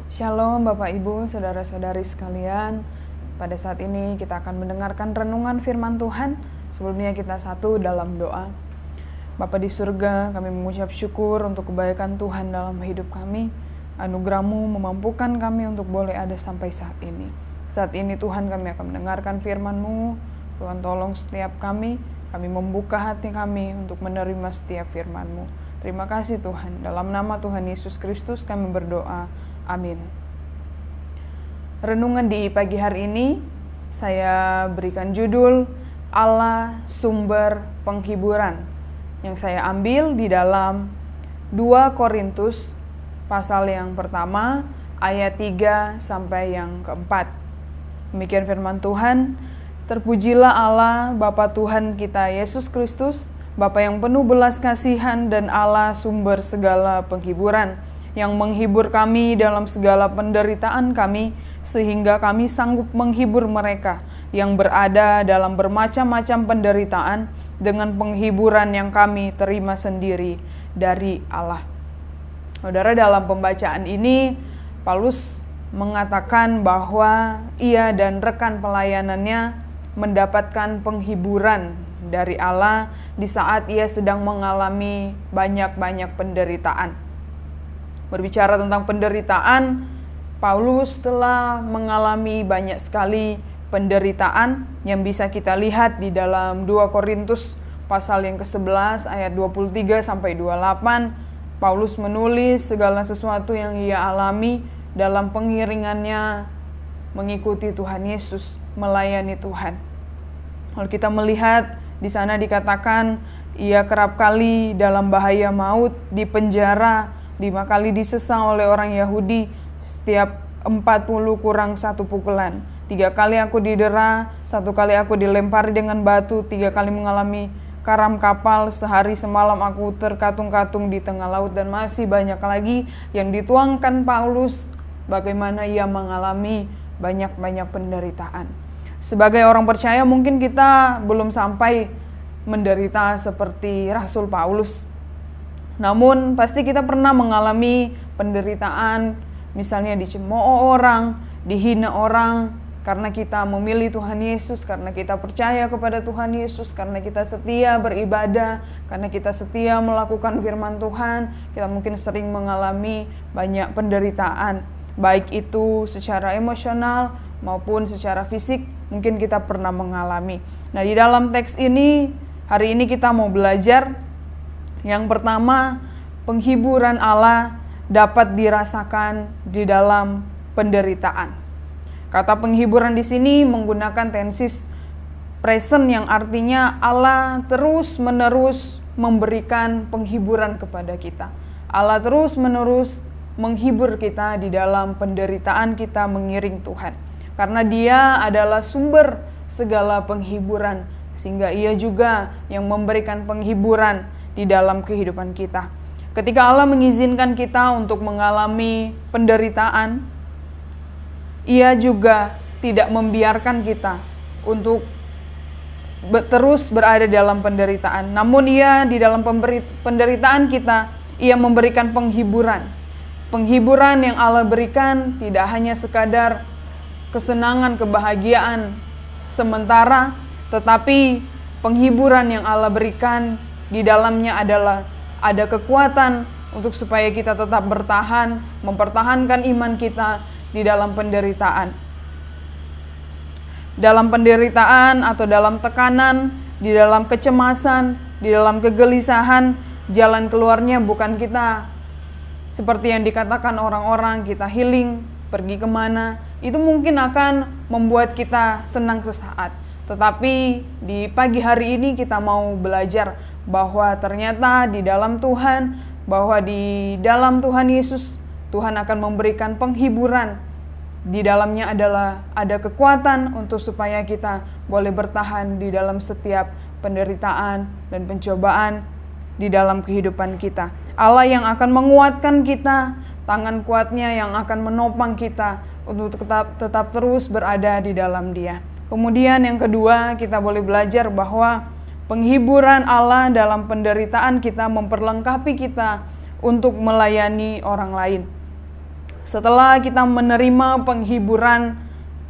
Shalom Bapak Ibu, Saudara-saudari sekalian. Pada saat ini kita akan mendengarkan renungan firman Tuhan. Sebelumnya kita satu dalam doa. Bapa di surga, kami mengucap syukur untuk kebaikan Tuhan dalam hidup kami. Anugerah-Mu memampukan kami untuk boleh ada sampai saat ini. Saat ini Tuhan, kami akan mendengarkan firman-Mu. Tuhan tolong setiap kami membuka hati kami untuk menerima setiap firman-Mu. Terima kasih Tuhan. Dalam nama Tuhan Yesus Kristus kami berdoa. Amin. Renungan di pagi hari ini saya berikan judul Allah Sumber Penghiburan, yang saya ambil di dalam 2 Korintus pasal yang pertama ayat 3 sampai yang keempat. Demikian firman Tuhan. Terpujilah Allah Bapa Tuhan kita Yesus Kristus, Bapa yang penuh belas kasihan dan Allah sumber segala penghiburan, yang menghibur kami dalam segala penderitaan kami, sehingga kami sanggup menghibur mereka yang berada dalam bermacam-macam penderitaan dengan penghiburan yang kami terima sendiri dari Allah. Saudara, dalam pembacaan ini Paulus mengatakan bahwa ia dan rekan pelayanannya mendapatkan penghiburan dari Allah di saat ia sedang mengalami banyak-banyak penderitaan. Berbicara tentang penderitaan, Paulus telah mengalami banyak sekali penderitaan yang bisa kita lihat di dalam 2 Korintus pasal yang ke-11 ayat 23 sampai 28. Paulus menulis segala sesuatu yang ia alami dalam pengiringannya mengikuti Tuhan Yesus, melayani Tuhan. Kalau kita melihat di sana dikatakan ia kerap kali dalam bahaya maut, di penjara, 5 kali disesa oleh orang Yahudi, setiap 40 kurang 1 pukulan. 3 kali aku didera, 1 kali aku dilempari dengan batu, 3 kali mengalami karam kapal, sehari semalam aku terkatung-katung di tengah laut, dan masih banyak lagi yang dituangkan Paulus bagaimana ia mengalami banyak-banyak penderitaan. Sebagai orang percaya mungkin kita belum sampai menderita seperti Rasul Paulus. Namun pasti kita pernah mengalami penderitaan, misalnya dicemooh orang, dihina orang, karena kita memilih Tuhan Yesus, karena kita percaya kepada Tuhan Yesus, karena kita setia beribadah, karena kita setia melakukan firman Tuhan. Kita mungkin sering mengalami banyak penderitaan, baik itu secara emosional maupun secara fisik, mungkin kita pernah mengalami. Nah, di dalam teks ini, hari ini kita mau belajar yang pertama, penghiburan Allah dapat dirasakan di dalam penderitaan. Kata penghiburan di sini menggunakan tensis present yang artinya Allah terus-menerus memberikan penghiburan kepada kita. Allah terus-menerus menghibur kita di dalam penderitaan kita mengiring Tuhan. Karena Dia adalah sumber segala penghiburan, sehingga Ia juga yang memberikan penghiburan di dalam kehidupan kita. Ketika Allah mengizinkan kita untuk mengalami penderitaan, Ia juga tidak membiarkan kita untuk terus berada dalam penderitaan. Namun Ia di dalam penderitaan kita, Ia memberikan penghiburan. Penghiburan yang Allah berikan tidak hanya sekadar kesenangan, kebahagiaan sementara, tetapi penghiburan yang Allah berikan di dalamnya adalah ada kekuatan untuk supaya kita tetap bertahan, mempertahankan iman kita di dalam penderitaan. Dalam penderitaan atau dalam tekanan, di dalam kecemasan, di dalam kegelisahan, jalan keluarnya bukan kita seperti yang dikatakan orang-orang, kita healing, pergi kemana, itu mungkin akan membuat kita senang sesaat. Tetapi di pagi hari ini kita mau belajar bahwa ternyata di dalam Tuhan, bahwa di dalam Tuhan Yesus, Tuhan akan memberikan penghiburan. Di dalamnya adalah ada kekuatan untuk supaya kita boleh bertahan di dalam setiap penderitaan dan pencobaan di dalam kehidupan kita. Allah yang akan menguatkan kita, tangan kuatnya yang akan menopang kita untuk tetap terus berada di dalam Dia. Kemudian yang kedua, kita boleh belajar bahwa penghiburan Allah dalam penderitaan kita memperlengkapi kita untuk melayani orang lain. Setelah kita menerima penghiburan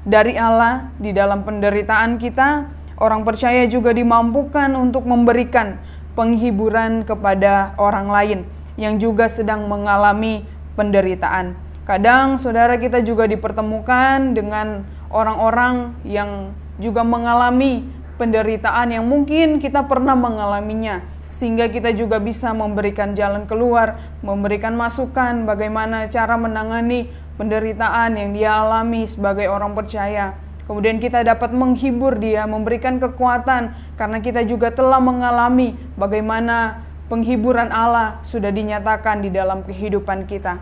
dari Allah di dalam penderitaan kita, orang percaya juga dimampukan untuk memberikan penghiburan kepada orang lain yang juga sedang mengalami penderitaan. Kadang saudara kita juga dipertemukan dengan orang-orang yang juga mengalami penderitaan yang mungkin kita pernah mengalaminya, sehingga kita juga bisa memberikan jalan keluar, memberikan masukan bagaimana cara menangani penderitaan yang dia alami sebagai orang percaya. Kemudian kita dapat menghibur dia, memberikan kekuatan, karena kita juga telah mengalami bagaimana penghiburan Allah sudah dinyatakan di dalam kehidupan kita.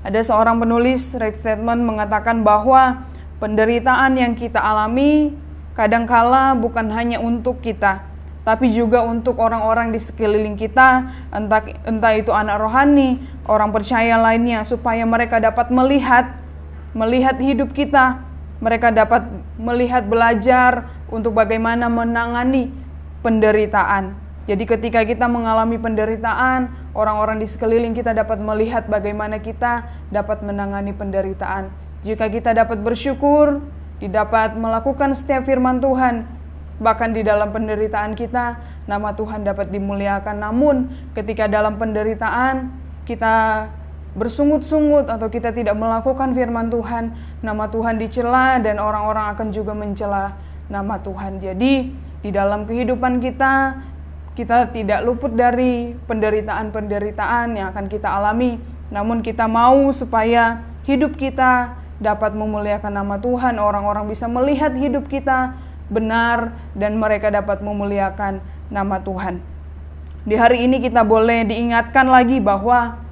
Ada seorang penulis Red Statement mengatakan bahwa penderitaan yang kita alami kadangkala bukan hanya untuk kita, tapi juga untuk orang-orang di sekeliling kita, entah itu anak rohani, orang percaya lainnya, supaya mereka dapat melihat hidup kita. Mereka dapat melihat, belajar untuk bagaimana menangani penderitaan. Jadi ketika kita mengalami penderitaan, orang-orang di sekeliling kita dapat melihat bagaimana kita dapat menangani penderitaan. Jika kita dapat bersyukur, dapat melakukan setiap firman Tuhan, bahkan di dalam penderitaan kita, nama Tuhan dapat dimuliakan. Namun ketika dalam penderitaan kita bersungut-sungut atau kita tidak melakukan firman Tuhan, nama Tuhan dicela dan orang-orang akan juga mencela nama Tuhan. Jadi di dalam kehidupan kita tidak luput dari penderitaan-penderitaan yang akan kita alami. Namun kita mau supaya hidup kita dapat memuliakan nama Tuhan, orang-orang bisa melihat hidup kita benar dan mereka dapat memuliakan nama Tuhan. Di hari ini kita boleh diingatkan lagi bahwa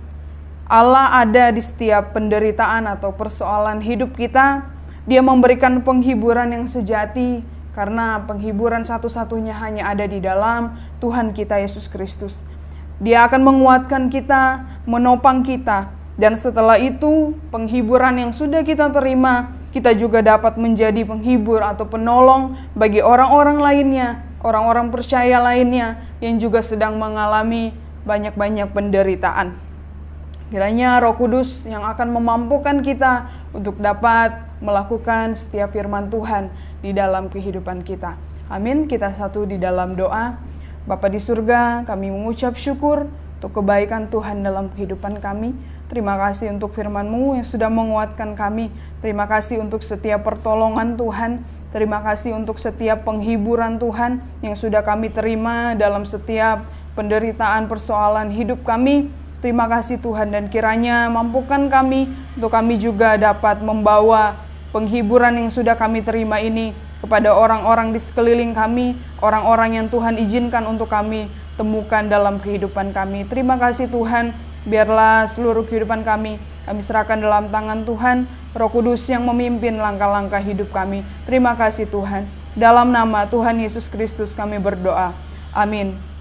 Allah ada di setiap penderitaan atau persoalan hidup kita. Dia memberikan penghiburan yang sejati, karena penghiburan satu-satunya hanya ada di dalam Tuhan kita Yesus Kristus. Dia akan menguatkan kita, menopang kita, dan setelah itu penghiburan yang sudah kita terima, kita juga dapat menjadi penghibur atau penolong bagi orang-orang lainnya, orang-orang percaya lainnya yang juga sedang mengalami banyak-banyak penderitaan. Kiranya Roh Kudus yang akan memampukan kita untuk dapat melakukan setiap firman Tuhan di dalam kehidupan kita. Amin. Kita satu di dalam doa. Bapa di surga, kami mengucap syukur untuk kebaikan Tuhan dalam kehidupan kami. Terima kasih untuk firman-Mu yang sudah menguatkan kami. Terima kasih untuk setiap pertolongan Tuhan. Terima kasih untuk setiap penghiburan Tuhan yang sudah kami terima dalam setiap penderitaan persoalan hidup kami. Terima kasih Tuhan, dan kiranya mampukan kami untuk kami juga dapat membawa penghiburan yang sudah kami terima ini kepada orang-orang di sekeliling kami, orang-orang yang Tuhan izinkan untuk kami temukan dalam kehidupan kami. Terima kasih Tuhan, biarlah seluruh kehidupan kami serahkan dalam tangan Tuhan, Roh Kudus yang memimpin langkah-langkah hidup kami. Terima kasih Tuhan. Dalam nama Tuhan Yesus Kristus kami berdoa. Amin.